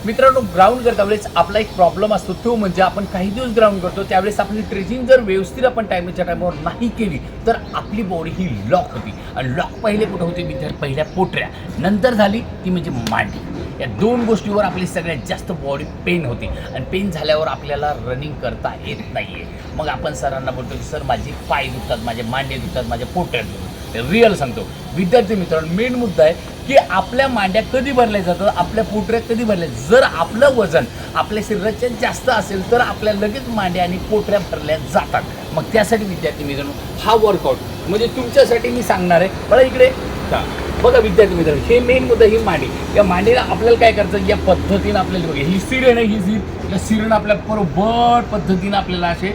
मित्रांनो, ग्राउंड करता वेळेस आपला एक प्रॉब्लेम असतो, तो म्हणजे आपण काही दिवस ग्राउंड करतो त्यावेळेस आपली ट्रेचिंग जर व्यवस्थित आपण टायमाच्या टायमावर नाही केली तर आपली बॉडी ही लॉक होती. आणि लॉक पहिले कुठं होते मित्र? पहिल्या पोटऱ्या, नंतर झाली ती म्हणजे मांडी. या दोन गोष्टीवर आपली सगळ्यात जास्त बॉडी पेन होते आणि पेन झाल्यावर आपल्याला रनिंग करता येत नाही आहे. मग आपण सरांना बोलतो की सर माझे पाय दुखतात, माझे मांडे दुखतात, माझ्या पोटऱ्या दुखतात. रिअल सांगतो विद्यार्थी मित्रांनो, मेन मुद्दा आहे की आपल्या मांड्या कधी भरल्या जातात, आपल्या पोटऱ्या कधी भरल्या. जर आपलं वजन आपल्या शरीराच्या जास्त असेल तर आपल्या लगेच मांड्या आणि पोटऱ्या भरल्या जातात. मग त्यासाठी विद्यार्थी मित्रांनो हा वर्कआउट म्हणजे तुमच्यासाठी मी सांगणार आहे. मला इकडे बघा विद्यार्थी मित्रांनो, हे मेन मुद्दा ही मांडी. या मांडीला आपल्याला काय करायचं, या पद्धतीनं आपल्याला बघा ही सीर आहे ना, ही सीर, या सीरनं आपल्या बरोबर पद्धतीनं आपल्याला असे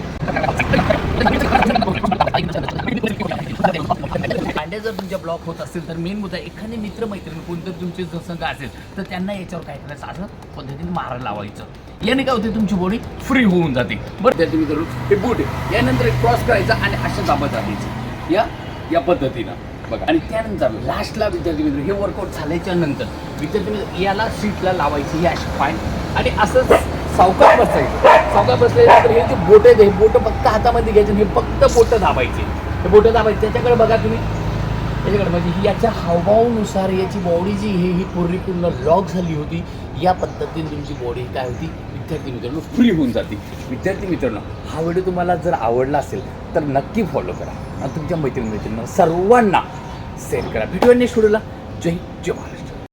मांड्या जर तुमच्या ब्लॉक होत असेल तर मेन मुद्दा एखादे मित्रमैत्रिणी कोणतं तुमचे जर संघ असेल तर त्यांना याच्यावर काय करायचं, असं पद्धतीने मारा लावायचं. याने काय होते, तुमची बॉडी फ्री होऊन जाते. बरं विद्यार्थी मित्रांनो, हे बूट आहे, यानंतर एक क्रॉस करायचा आणि अशा दाबत राहायचं या पद्धतीनं बघा. आणि त्यानंतर लास्टला विद्यार्थी मित्र हे वर्कआउट झाल्याच्या नंतर विद्यार्थी मित्र याला सीटला लावायची ही अशी पाय आणि असं सावकाश बसायचं. सावकाश बसल्यानंतर हे जे बोटं आहेत हे बोटं फक्त हातामध्ये घ्यायचे, हे फक्त बोटं दाबायचे. हे बोटं दाबायचे, त्याच्याकडे बघा तुम्ही, त्याच्याकडे म्हणजे याच्या हावभावानुसार याची बॉडी जी ही पूर्ण लॉक झाली होती. या पद्धतीने तुमची बॉडी काय होती विद्यार्थी मित्रांनो, फ्री होऊन जाते. विद्यार्थी मित्रांनो, हा व्हिडिओ तुम्हाला जर आवडला असेल तर नक्की फॉलो करा आणि तुमच्या मैत्रिणींना सर्वांना शेअर करा. व्हिडिओ नेक्स्ट व्हिडिओला. जय जवान.